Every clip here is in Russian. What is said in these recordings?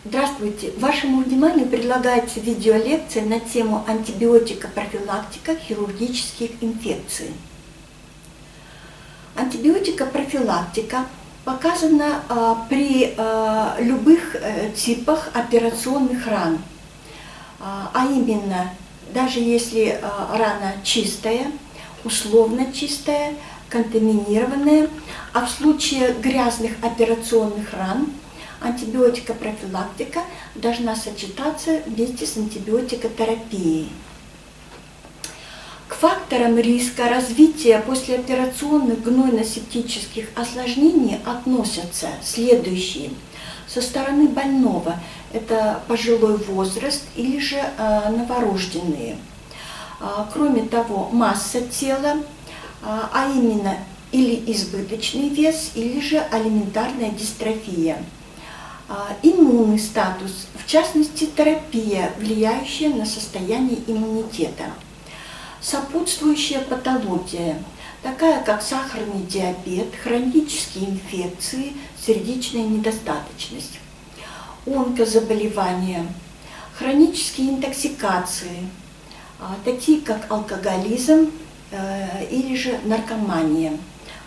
Здравствуйте! Вашему вниманию предлагается видеолекция на тему антибиотикопрофилактика хирургических инфекций. Антибиотикопрофилактика показана при любых типах операционных ран, а именно, даже если рана чистая, условно чистая, контаминированная, а в случае грязных операционных ран антибиотикопрофилактика должна сочетаться вместе с антибиотикотерапией. К факторам риска развития послеоперационных гнойно-септических осложнений относятся следующие. Со стороны больного это пожилой возраст или же новорожденные. Кроме того, масса тела, а именно или избыточный вес, или же алиментарная дистрофия. Иммунный статус, в частности терапия, влияющая на состояние иммунитета. Сопутствующая патология, такая как сахарный диабет, хронические инфекции, сердечная недостаточность. Онкозаболевания, хронические интоксикации, такие как алкоголизм или же наркомания,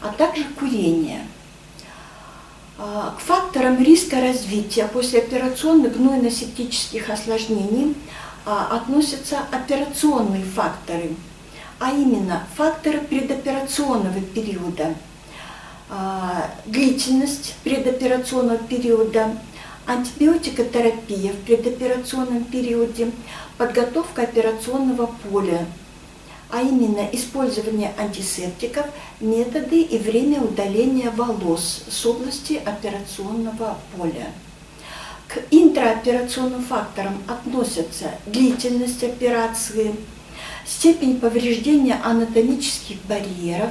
а также курение. К факторам риска развития послеоперационных гнойно-септических осложнений относятся операционные факторы, а именно факторы предоперационного периода, длительность предоперационного периода, антибиотикотерапия в предоперационном периоде, подготовка операционного поля, а именно использование антисептиков, методы и время удаления волос с области операционного поля. К интраоперационным факторам относятся длительность операции, степень повреждения анатомических барьеров,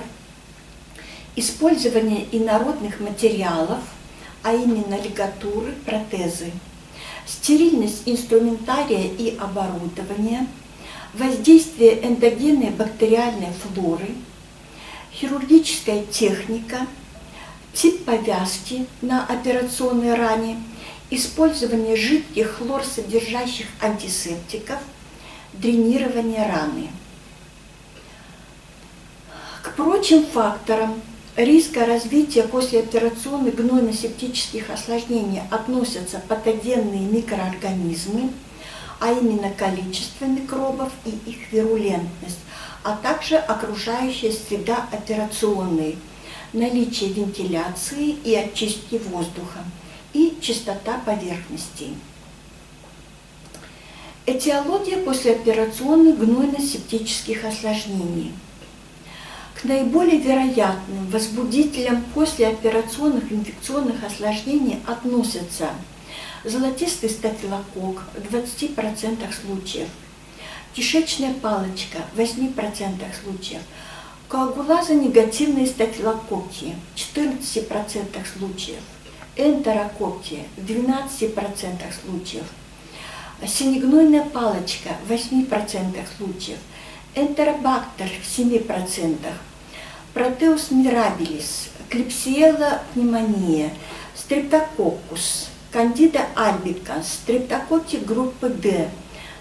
использование инородных материалов, а именно лигатуры, протезы, стерильность инструментария и оборудования, воздействие эндогенной бактериальной флоры, хирургическая техника, тип повязки на операционной ране, использование жидких хлорсодержащих антисептиков, дренирование раны. К прочим факторам риска развития послеоперационных гнойно-септических осложнений относятся патогенные микроорганизмы, а именно количество микробов и их вирулентность, а также окружающая среда операционной, наличие вентиляции и очистки воздуха и чистота поверхностей. Этиология послеоперационных гнойно-септических осложнений. К наиболее вероятным возбудителям послеоперационных инфекционных осложнений относятся золотистый стафилококк в 20% случаев, кишечная палочка в 8% случаев, коагулазонегативные стафилококки в 14% случаев, энтерококки в 12% случаев, синегнойная палочка в 8% случаев, энтеробактер в 7%, протеус мирабилис, клепсиелла пневмония, стрептококкус, кандида альбиканс, стрептококки группы Г,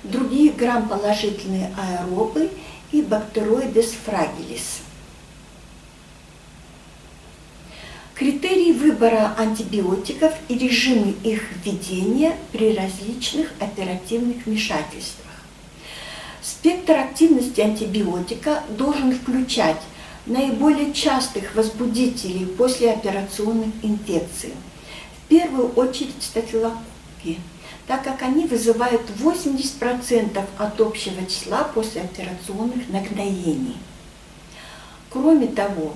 другие грамположительные аэробы и бактероидес фрагилис. Критерии выбора антибиотиков и режимы их введения при различных оперативных вмешательствах. Спектр активности антибиотика должен включать наиболее частых возбудителей послеоперационных инфекций. В первую очередь стафилококки, так как они вызывают 80% от общего числа послеоперационных нагноений. Кроме того,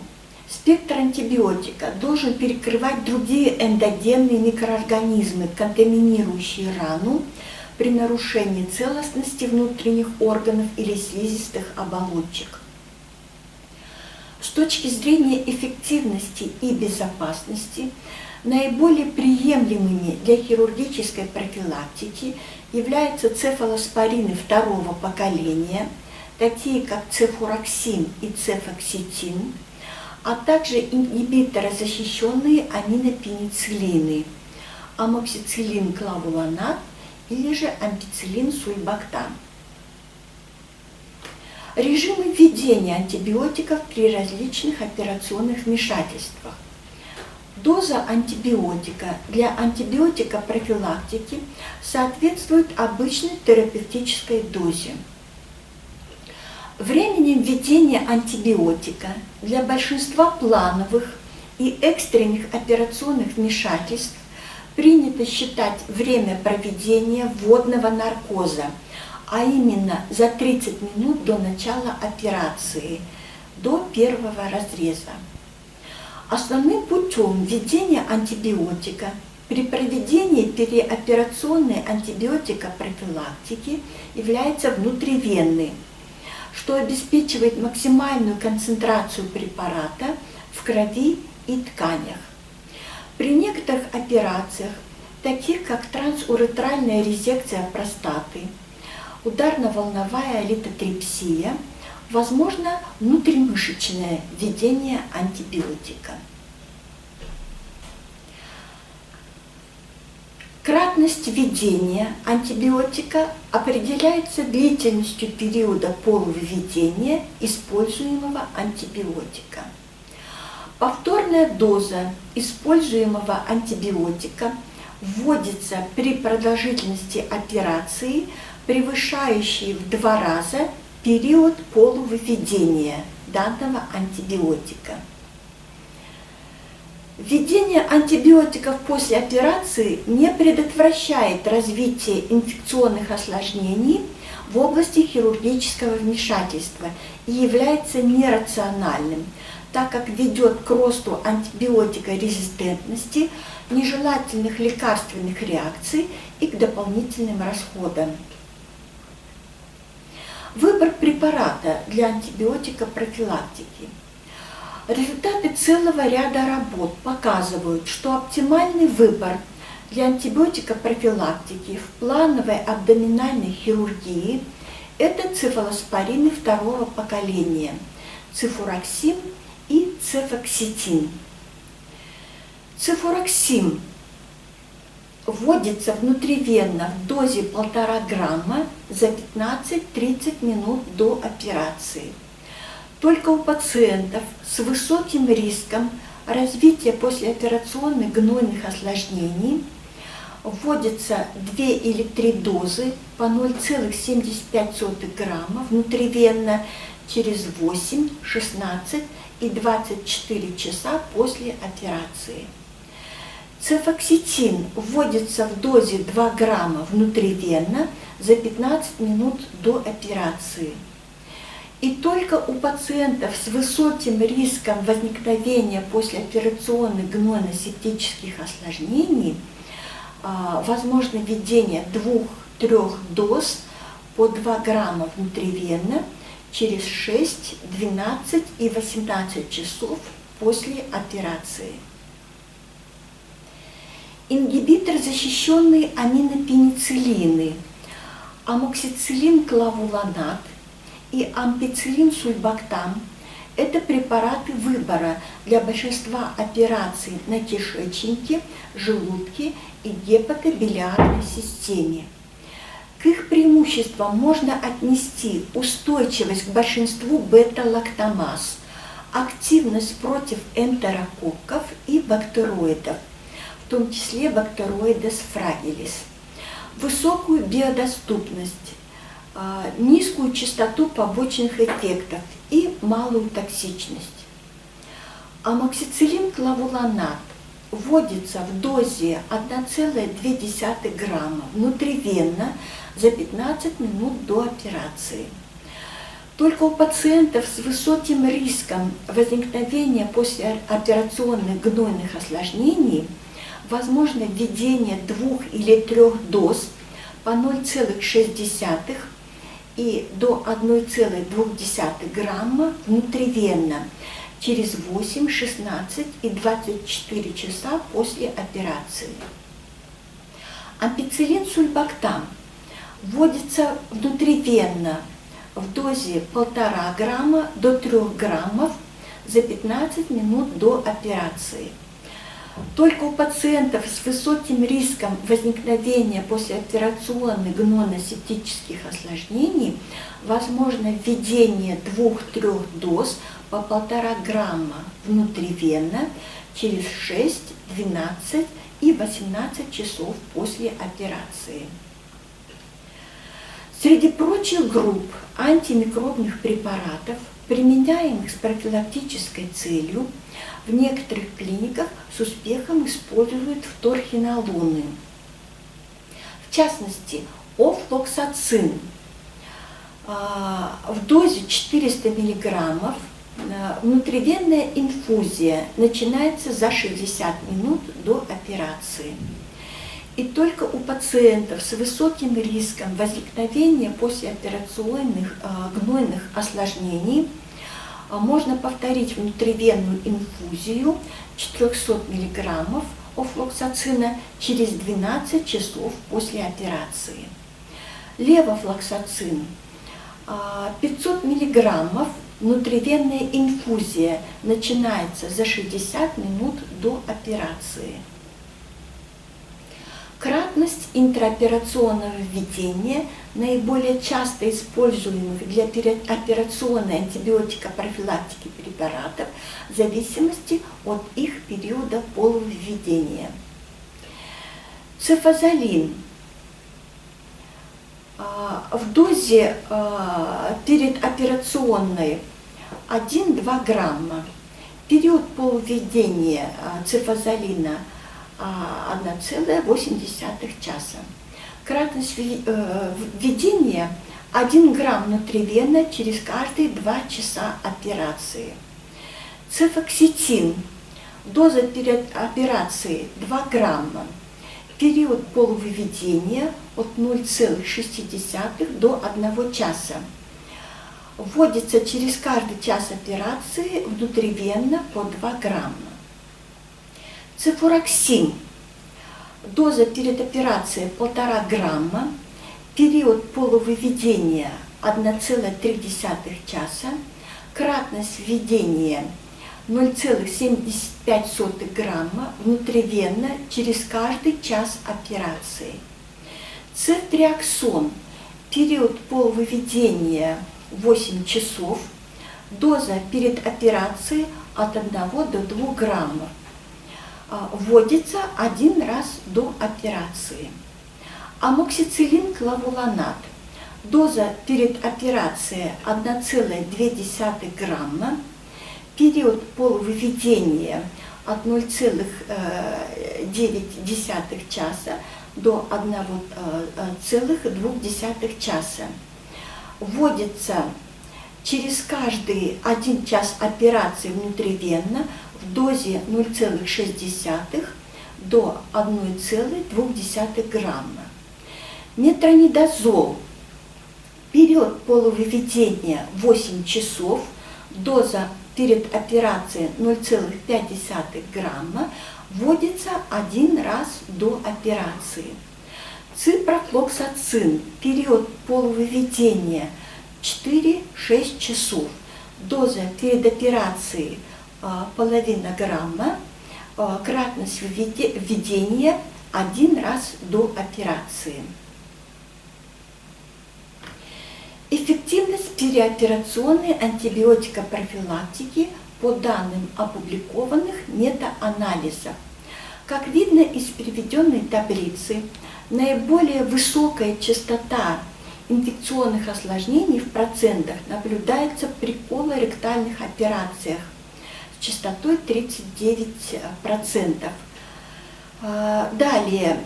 спектр антибиотика должен перекрывать другие эндогенные микроорганизмы, контаминирующие рану при нарушении целостности внутренних органов или слизистых оболочек. С точки зрения эффективности и безопасности, наиболее приемлемыми для хирургической профилактики являются цефалоспорины второго поколения, такие как цефуроксин и цефоксетин, а также ингибиторозащищенные аминопенициллины, амоксициллин клавуланат или же ампициллин сульбактан. Режимы введения антибиотиков при различных операционных вмешательствах. Доза антибиотика для антибиотика-профилактики соответствует обычной терапевтической дозе. Временем введения антибиотика для большинства плановых и экстренных операционных вмешательств принято считать время проведения вводного наркоза, а именно за 30 минут до начала операции, до первого разреза. Основным путем введения антибиотика при проведении переоперационной антибиотикопрофилактики является внутривенный, что обеспечивает максимальную концентрацию препарата в крови и тканях. При некоторых операциях, таких как трансуретральная резекция простаты, ударно-волновая литотрипсия, возможно внутримышечное введение антибиотика. Кратность введения антибиотика определяется длительностью периода полувведения используемого антибиотика. Повторная доза используемого антибиотика вводится при продолжительности операции, превышающей в 2 раза период полувыведения данного антибиотика. Введение антибиотиков после операции не предотвращает развитие инфекционных осложнений в области хирургического вмешательства и является нерациональным, так как ведет к росту антибиотикорезистентности, нежелательных лекарственных реакций и к дополнительным расходам. Выбор препарата для антибиотикопрофилактики. Результаты целого ряда работ показывают, что оптимальный выбор для антибиотикопрофилактики в плановой абдоминальной хирургии – это цефалоспорины второго поколения – цефураксин и цефакситин. Цефураксин вводится внутривенно в дозе 1,5 грамма за 15-30 минут до операции. Только у пациентов с высоким риском развития послеоперационных гнойных осложнений вводятся 2 или 3 дозы по 0,75 грамма внутривенно через 8, 16 и 24 часа после операции. Цефакситин вводится в дозе 2 грамма внутривенно за 15 минут до операции. И только у пациентов с высоким риском возникновения послеоперационных гнойно-септических осложнений возможно введение 2-3 доз по 2 грамма внутривенно через 6, 12 и 18 часов после операции. Ингибитор защищенные аминопенициллины, амоксициллин клавуланат и ампициллин сульбактан – это препараты выбора для большинства операций на кишечнике, желудке и гепатобилиарной системе. К их преимуществам можно отнести устойчивость к большинству бета-лактамаз, активность против энтерококков и бактероидов, в том числе бактероидес фрагилис, высокую биодоступность, низкую частоту побочных эффектов и малую токсичность. Амоксициллин клавуланат вводится в дозе 1,2 грамма внутривенно за 15 минут до операции. Только у пациентов с высоким риском возникновения послеоперационных гнойных осложнений возможно введение 2 или 3 доз по 0,6 и до 1,2 грамма внутривенно через 8, 16 и 24 часа после операции. Ампициллин сульбактан вводится внутривенно в дозе 1,5 грамма до 3 граммов за 15 минут до операции. Только у пациентов с высоким риском возникновения послеоперационных гнойно-септических осложнений возможно введение 2-3 доз по 1,5 грамма внутривенно через 6, 12 и 18 часов после операции. Среди прочих групп антимикробных препаратов, применяемых с профилактической целью, в некоторых клиниках с успехом используют вторхинолоны. В частности, офлоксацин в дозе 400 мг внутривенная инфузия начинается за 60 минут до операции. И только у пациентов с высоким риском возникновения послеоперационных гнойных осложнений можно повторить внутривенную инфузию 400 мг офлоксацина через 12 часов после операции. Левофлоксацин 500 мг внутривенная инфузия начинается за 60 минут до операции. Кратность интраоперационного введения наиболее часто используемых для операционной антибиотикопрофилактики препаратов в зависимости от их периода полувведения. Цефазолин в дозе передоперационной 1-2 грамма. Период полувведения цефазолина 1,8 часа. Кратность введения 1 грамм внутривенно через каждые 2 часа операции. Цефаксетин. Доза перед операцией 2 грамма. Период полувыведения от 0,6 до 1 часа. Вводится через каждый час операции внутривенно по 2 грамма. Цефураксин. Доза перед операцией 1,5 грамма. Период полувыведения 1,3 часа. Кратность введения 0,75 грамма внутривенно через каждый час операции. Цефтриаксон. Период полувыведения 8 часов. Доза перед операцией от 1 до 2 граммов. Вводится 1 раз до операции. Амоксициллин клавулонат. Доза перед операцией 1,2 грамма. Период полувыведения от 0,9 часа до 1,2 часа. Вводится через каждый 1 час операции внутривенно в дозе 0,6 до 1,2 грамма. Метронидазол. Период полувыведения 8 часов. Доза перед операцией 0,5 грамма. Вводится 1 раз до операции. Ципрофлоксацин. Период полувыведения 4-6 часов. Доза перед операцией 0,5 грамма. Кратность введения 1 раз до операции. Эффективность переоперационной антибиотикопрофилактики по данным опубликованных метаанализов. Как видно из приведенной таблицы, наиболее высокая частота инфекционных осложнений в процентах наблюдается при колоректальных операциях с частотой 39%. Далее,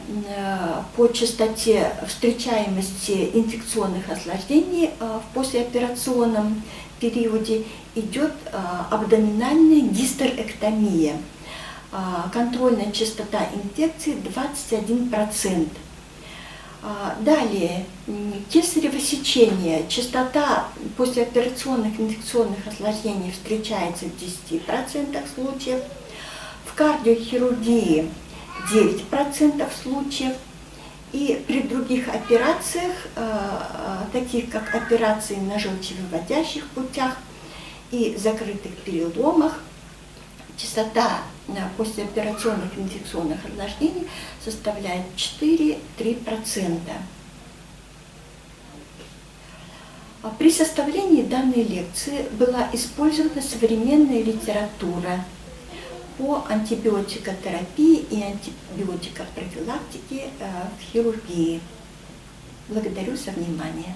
по частоте встречаемости инфекционных осложнений в послеоперационном периоде идет абдоминальная гистерэктомия. Контрольная частота инфекции 21%. Далее, кесарево сечение. Частота послеоперационных инфекционных осложнений встречается в 10% случаев. В кардиохирургии 9% случаев. И при других операциях, таких как операции на желчевыводящих путях и закрытых переломах, частота послеоперационных инфекционных осложнений составляет 4-3%. При составлении данной лекции была использована современная литература по антибиотикотерапии и антибиотикопрофилактике в хирургии. Благодарю за внимание.